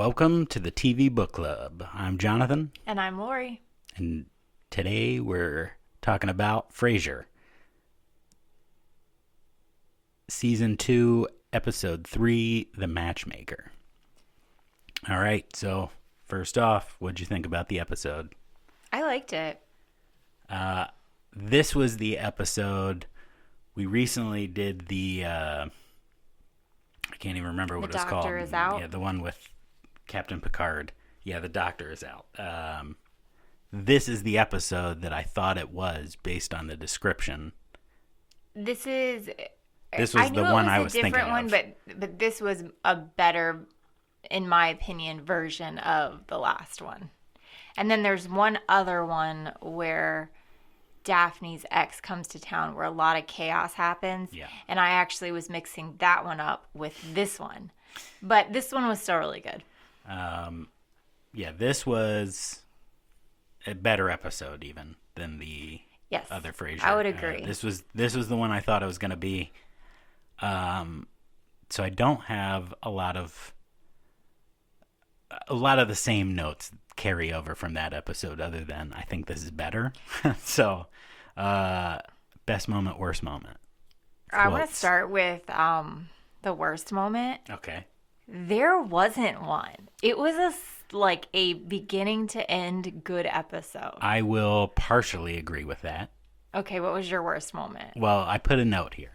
Welcome to the TV Book Club. I'm Jonathan. And I'm Lori. And today we're talking about Frasier. Season 2, Episode 3, The Matchmaker. All right, so first off, what'd you think about the episode? I liked it. This was the episode we recently did the... I can't even remember what it's called. The Doctor is Out? Yeah, the one with Captain Picard. Yeah, The Doctor is Out. This is the episode that I thought it was based on the description. This was the one I was thinking of. I knew it was a different one, but this was a better, in my opinion, version of the last one. And then there's one other one where Daphne's ex comes to town where a lot of chaos happens. Yeah. And I actually was mixing that one up with this one. But this one was still really good. Yeah, this was a better episode even than the other Frasier. I would agree. This was the one I thought it was going to be. So I don't have a lot of the same notes carry over from that episode other than I think this is better. So, best moment, worst moment. I want to start with the worst moment. Okay. There wasn't one. It was a beginning to end good episode. I will partially agree with that. Okay, what was your worst moment? Well, I put a note here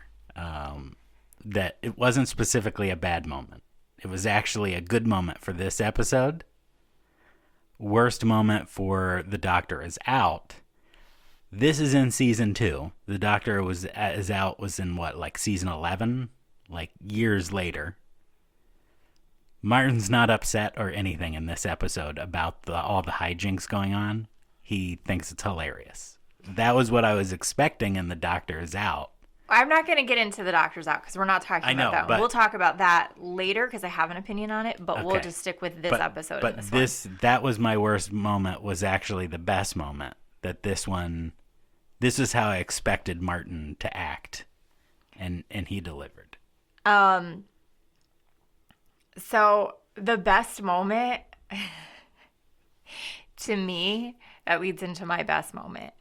that it wasn't specifically a bad moment. It was actually a good moment for this episode. Worst moment for The Doctor is Out. This is in season 2. The Doctor is Out was in season 11? Like years later. Martin's not upset or anything in this episode about all the hijinks going on. He thinks it's hilarious. That was what I was expecting in The Doctor is Out. I'm not going to get into The Doctor's Out because we're not talking about that one. We'll talk about that later because I have an opinion on it, but we'll just stick with this episode. But that was my worst moment, was actually the best moment. That this is how I expected Martin to act, and he delivered. So the best moment, to me, that leads into my best moment.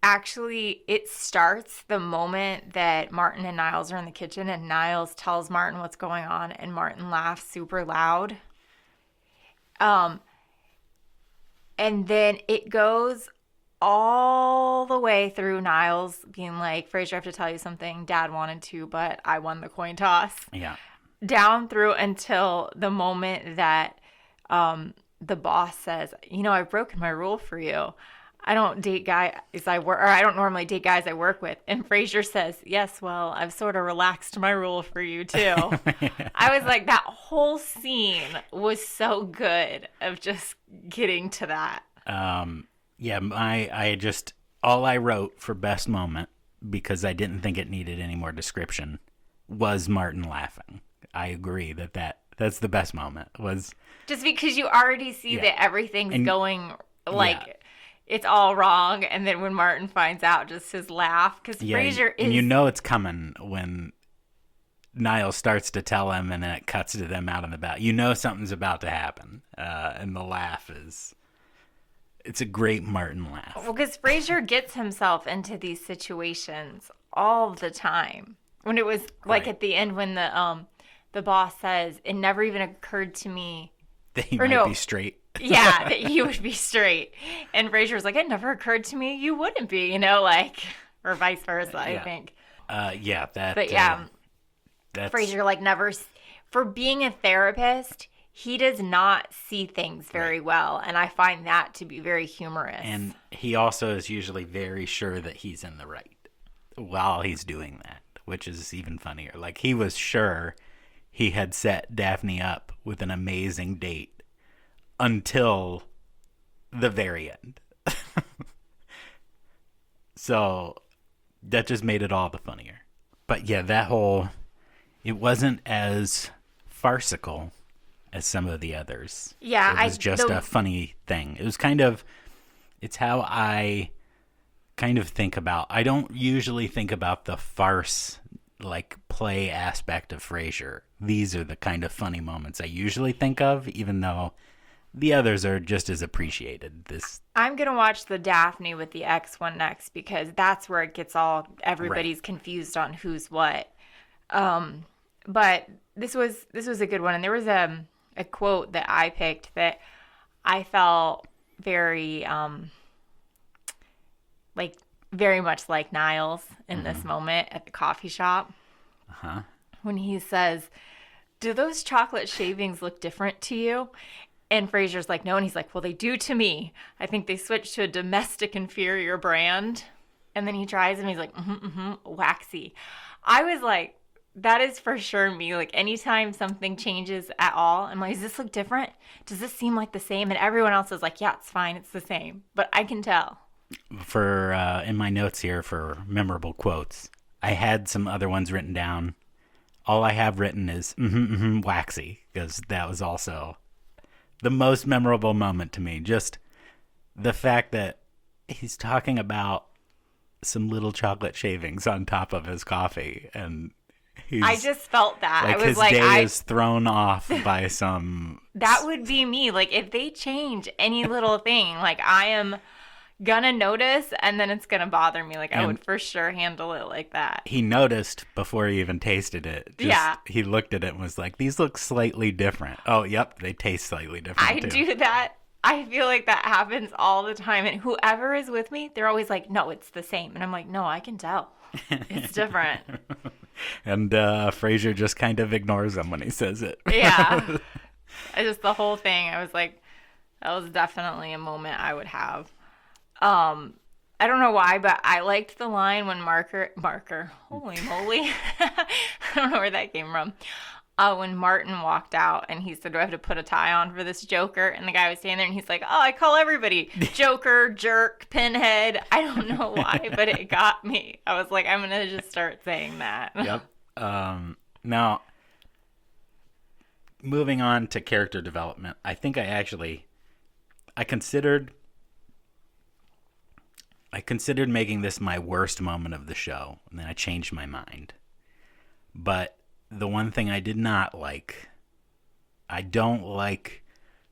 Actually, it starts the moment that Martin and Niles are in the kitchen and Niles tells Martin what's going on and Martin laughs super loud. And then it goes all the way through Niles being like, Frasier, I have to tell you something. Dad wanted to, but I won the coin toss. Yeah. Down through until the moment that the boss says, I've broken my rule for you. I don't date guys I don't normally date guys I work with. And Frasier says, yes, well, I've sort of relaxed my rule for you too. I was like, that whole scene was so good of just getting to that. All I wrote for best moment, because I didn't think it needed any more description, was Martin laughing. I agree that's the best moment. Was just because you already see that everything's going it's all wrong, and then when Martin finds out, just his laugh, because Frasier is... And it's coming when Niles starts to tell him, and then it cuts to them out on the bat. Something's about to happen, and the laugh is... It's a great Martin laugh. Well, because Frasier gets himself into these situations all the time. When it was, at the end, when the boss says, it never even occurred to me... That he might be straight. Yeah, that he would be straight. And Frasier's like, it never occurred to me you wouldn't be, or vice versa, I think. That's... Frasier, never... For being a therapist, he does not see things very well, and I find that to be very humorous. And he also is usually very sure that he's in the right while he's doing that, which is even funnier. He was sure he had set Daphne up with an amazing date until the very end. So that just made it all the funnier. But yeah, it wasn't as farcical as some of the others. Yeah. It was just a funny thing. It was it's how I kind of think about, I don't usually think about the farce like play aspect of Frasier, these are the kind of funny moments I usually think of, even though the others are just as appreciated. I'm going to watch the Daphne with the X one next because that's where it gets everybody's confused on who's what. But this was a good one. And there was a quote that I picked that I felt very, very much like Niles in this moment at the coffee shop. Uh-huh. When he says, "Do those chocolate shavings look different to you?" And Frasier's like, "No." And he's like, "Well, they do to me. I think they switched to a domestic inferior brand." And then he tries them. He's like, waxy. I was like, that is for sure me. Like, anytime something changes at all, I'm like, does this look different? Does this seem like the same? And everyone else is like, yeah, it's fine. It's the same. But I can tell. For in my notes here for memorable quotes, I had some other ones written down. All I have written is waxy, because that was also the most memorable moment to me. Just the fact that he's talking about some little chocolate shavings on top of his coffee, and I just felt that. Like, I was his like, day is thrown off by some... That would be me. Like, if they change any little thing, like, I am gonna notice, and then it's gonna bother me. Like, I would for sure handle it like that. He noticed before he even tasted it. He looked at it and was like, these look slightly different. Oh, yep, they taste slightly different, I do that. I feel like that happens all the time. And whoever is with me, they're always like, no, it's the same. And I'm like, no, I can tell. It's different. And Frasier just kind of ignores him when he says it. Yeah. The whole thing, I was like, that was definitely a moment I would have. I don't know why, but I liked the line when Marker, holy moly. I don't know where that came from. When Martin walked out and he said, "Do I have to put a tie on for this Joker?" And the guy was standing there and he's like, "Oh, I call everybody Joker, jerk, pinhead." I don't know why, but it got me. I was like, I'm going to just start saying that. Yep. Now, moving on to character development, I think I considered making this my worst moment of the show, and then I changed my mind. But the one thing I did not like, I don't like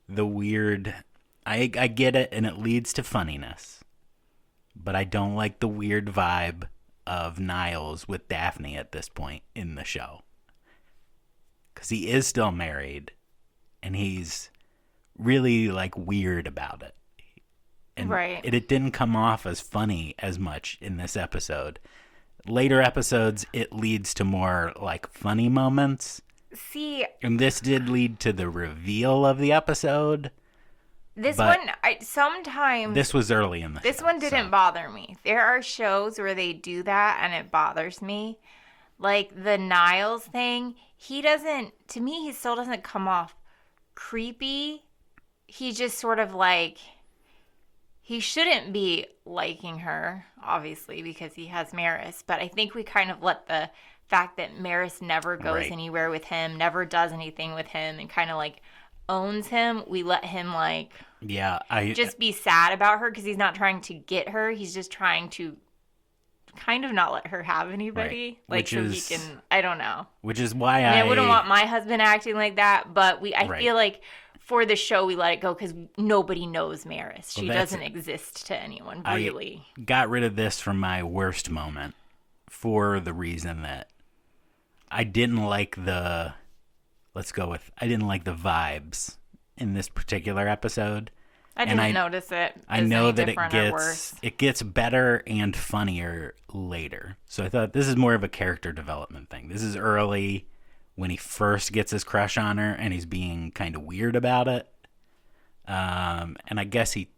the weird... I get it, and it leads to funniness. But I don't like the weird vibe of Niles with Daphne at this point in the show. Because he is still married, and he's really, like, weird about it. And right. It didn't come off as funny as much in this episode. Later episodes, it leads to more, like, funny moments. See... And this did lead to the reveal of the episode. This one, sometimes... This was early in the show. This one didn't bother me. There are shows where they do that, and it bothers me. Like, the Niles thing, to me, he still doesn't come off creepy. He just sort of, like... He shouldn't be liking her, obviously, because he has Maris. But I think we kind of let the fact that Maris never goes anywhere with him, never does anything with him, and kind of, like, owns him. We let him, like, just be sad about her because he's not trying to get her. He's just trying to kind of not let her have anybody. Right. Like, he can, I don't know. Which is why I wouldn't want my husband acting like that, but I feel like... For the show, we let it go because nobody knows Maris. She doesn't exist to anyone, really. I got rid of this from my worst moment for the reason that I didn't like the vibes in this particular episode. I didn't notice it. I know that it gets better and funnier later. So I thought this is more of a character development thing. This is early, when he first gets his crush on her and he's being kind of weird about it. And I guess he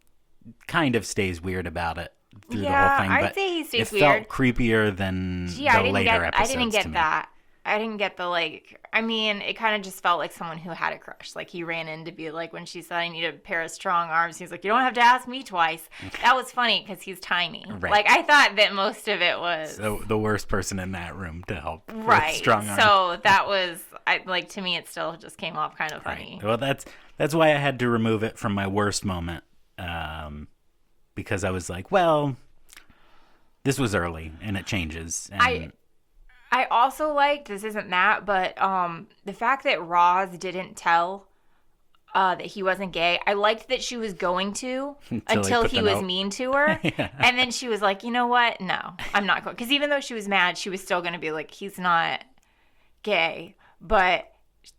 kind of stays weird about it through the whole thing. I'd say he stays weird. It felt creepier than the later episodes. I didn't get that. I didn't get the, like, I mean, it kind of just felt like someone who had a crush. Like, he ran in to be like, when she said, "I need a pair of strong arms," he's like, "You don't have to ask me twice." That was funny because he's tiny. Right. Like, I thought that most of it was... So the worst person in that room to help with strong arms. So that was, to me, it still just came off kind of funny. Right. Well, that's why I had to remove it from my worst moment. Because I was like, well, this was early and it changes. And I also liked, this isn't that, but the fact that Roz didn't tell that he wasn't gay. I liked that she was going to until he was mean to her. Yeah. And then she was like, you know what? No, I'm not going. Because even though she was mad, she was still going to be like, he's not gay. But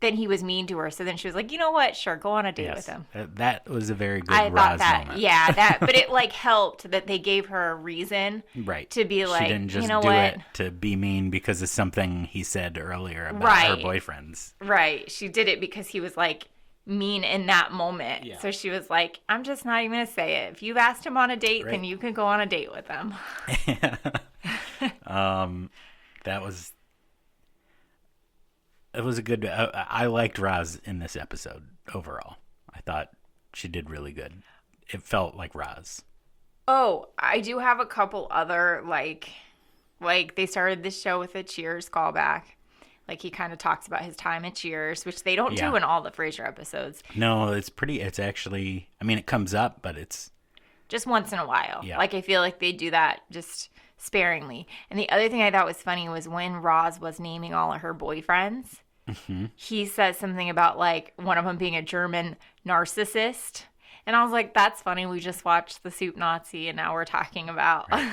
then he was mean to her. So then she was like, you know what? Sure, go on a date with him. That was a very good I thought Roz that, moment. yeah, but it like helped that they gave her a reason Right. to be like, she didn't just you know do what? it to be mean because of something he said earlier about her Right. boyfriends. Right. She did it because he was like mean in that moment. Yeah. So she was like, I'm just not even going to say it. If you've asked him on a date, Right. then you can go on a date with him. That was... It was a good... I liked Roz in this episode overall. I thought she did really good. It felt like Roz. Oh, I do have a couple other, like they started this show with a Cheers callback. Like, he kind of talks about his time at Cheers, which they don't do in all the Frasier episodes. No, it's actually... I mean, it comes up, but it's... Just once in a while. Yeah. Like, I feel like they do that just sparingly. And the other thing I thought was funny was when Roz was naming all of her boyfriends, he says something about, like, one of them being a German narcissist. And I was like, that's funny. We just watched The Soup Nazi, and now we're talking about... Right.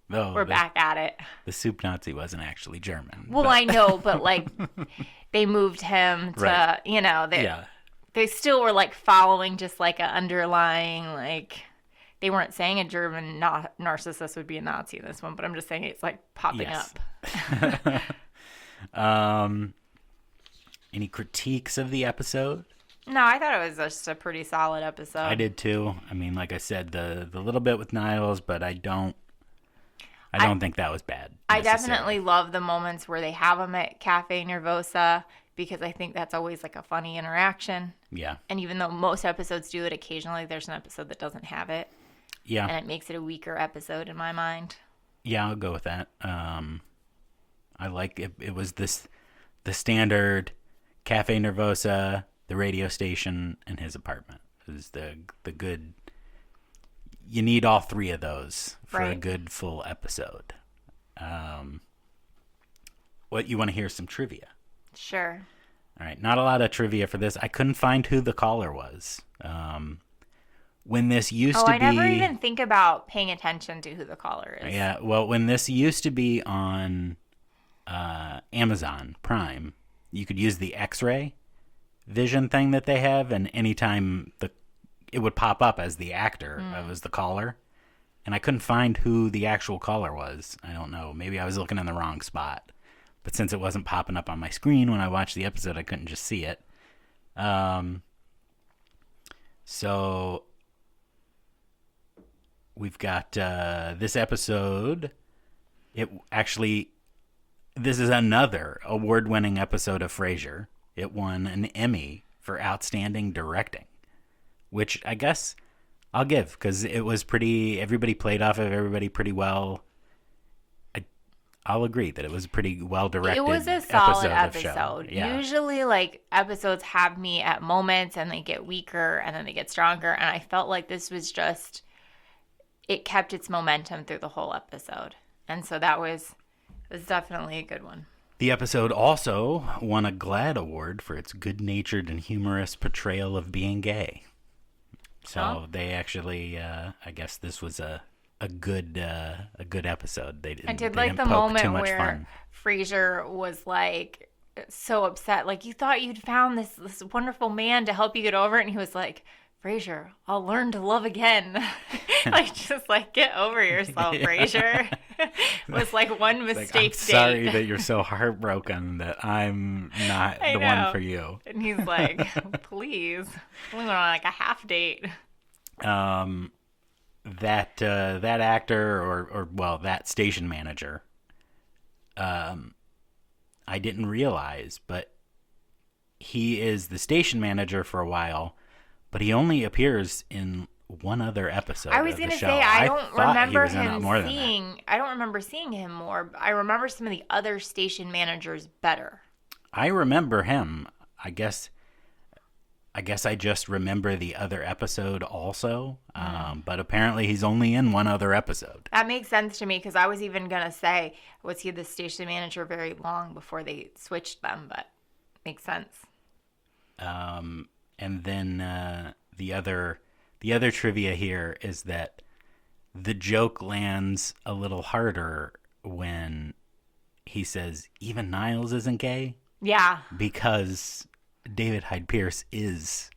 We're back at it. The Soup Nazi wasn't actually German. Well, I know, but, like, they moved him to, Right. you know, they still were, like, following just, like, an underlying, like... They weren't saying a German narcissist would be a Nazi in this one, but I'm just saying it's, like, popping up. Any critiques of the episode? No, I thought it was just a pretty solid episode. I did too. I mean, like I said, the little bit with Niles, but I don't think that was bad. I definitely love the moments where they have them at Cafe Nervosa because I think that's always like a funny interaction. Yeah. And even though most episodes do it, occasionally there's an episode that doesn't have it. Yeah. And it makes it a weaker episode in my mind. Yeah, I'll go with that. I like it. It was the standard Cafe Nervosa, the radio station, and his apartment. It was the good. You need all three of those for a good full episode. What you want to hear some trivia? Sure. All right, not a lot of trivia for this. I couldn't find who the caller was. When this used to be... I never even think about paying attention to who the caller is. Yeah, well, when this used to be on Amazon Prime, you could use the X-ray vision thing that they have, and anytime it would pop up as the actor as the caller, and I couldn't find who the actual caller was. I don't know. Maybe I was looking in the wrong spot. But since it wasn't popping up on my screen when I watched the episode, I couldn't just see it. So we've got this episode. This is another award-winning episode of Frasier. It won an Emmy for Outstanding Directing, which I guess I'll give because it was pretty. Everybody played off of everybody pretty well. I'll agree that it was a pretty well directed. It was a solid episode. Yeah. Usually, like, episodes have me at moments and they get weaker and then they get stronger. And I felt like this was just, it kept its momentum through the whole episode. And so it was definitely a good one. The episode also won a GLAAD award for its good-natured and humorous portrayal of being gay. So they actually, I guess this was a good episode. I did like the moment where Frasier was like so upset, like, you thought you'd found this wonderful man to help you get over it, and he was like, Frasier, I'll learn to love again. Like, just like, get over yourself, Frasier. It was like one mistake I'm date. Sorry that you're so heartbroken that I'm not the one for you. And he's like, please, only went on like a half date. That actor or that station manager, I didn't realize, but he is the station manager for a while, but he only appears in one other episode. I was going to say I don't remember seeing him more. I remember some of the other station managers better. I remember him. I guess I guess I just remember the other episode also, but apparently he's only in one other episode. That makes sense to me because I was even going to say, was he the station manager very long before they switched them? But makes sense. And then the other trivia here is that the joke lands a little harder when he says, even Niles isn't gay? Yeah. Because David Hyde Pierce is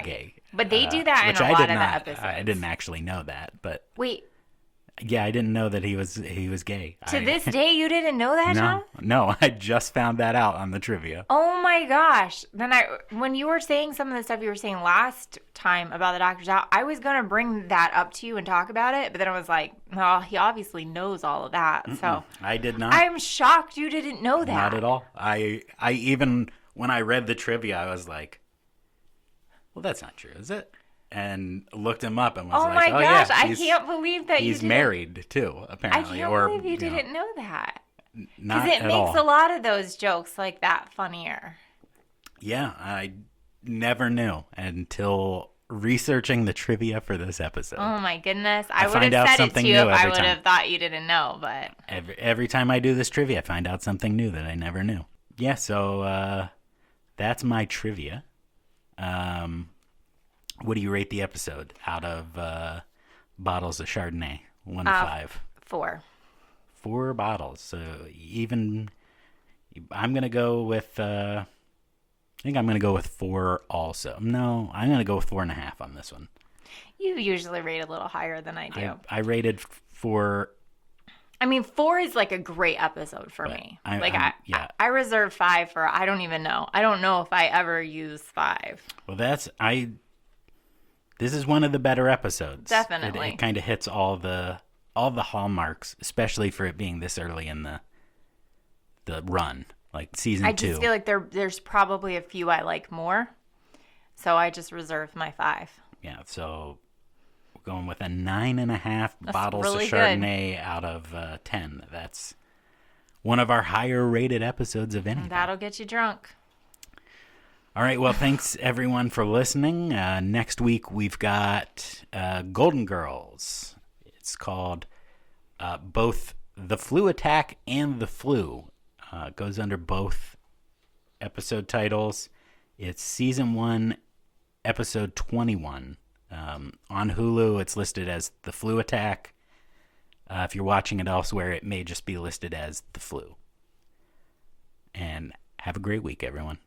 gay. But they do that in a lot of the episodes. I didn't actually know that, but wait. Yeah, I didn't know that he was gay. To this day, you didn't know that, John? No, I just found that out on the trivia. Oh my gosh! Then when you were saying some of the stuff you were saying last time about the doctor's out, I was gonna bring that up to you and talk about it, but then I was like, well, he obviously knows all of that. So I did not. I'm shocked you didn't know that. Not at all. I even when I read the trivia, I was like, well, that's not true, is it? And looked him up and was my gosh, yeah, I can't believe that he's married too, apparently. I can't believe you didn't know that. Not because it makes a lot of those jokes like that funnier. Yeah, I never knew until researching the trivia for this episode. Oh my goodness. I would have said it to you if I would have thought you didn't know, but every time I do this trivia, I find out something new that I never knew. Yeah, so that's my trivia. What do you rate the episode out of bottles of Chardonnay? 1 to 5. 4. 4 bottles. So even I'm gonna go with. I think I'm gonna go with 4 also. No, I'm gonna go with 4.5 on this one. You usually rate a little higher than I do. I rated 4. I mean, 4 is like a great episode for me. I reserve 5 for. I don't even know. I don't know if I ever use 5. Well, This is one of the better episodes. Definitely. It kind of hits all the hallmarks, especially for it being this early in the run, like season 2. I just feel like there's probably a few I like more, so I just reserved my 5. Yeah, so we're going with a 9.5 bottles really of Chardonnay out of 10. That's one of our higher rated episodes of anything. That'll get you drunk. All right, well, thanks everyone for listening. Next week we've got Golden Girls. It's called both The Flu Attack and The Flu. It goes under both episode titles. It's season 1, episode 21. On Hulu, it's listed as The Flu Attack. If you're watching it elsewhere, it may just be listed as The Flu. And have a great week, everyone.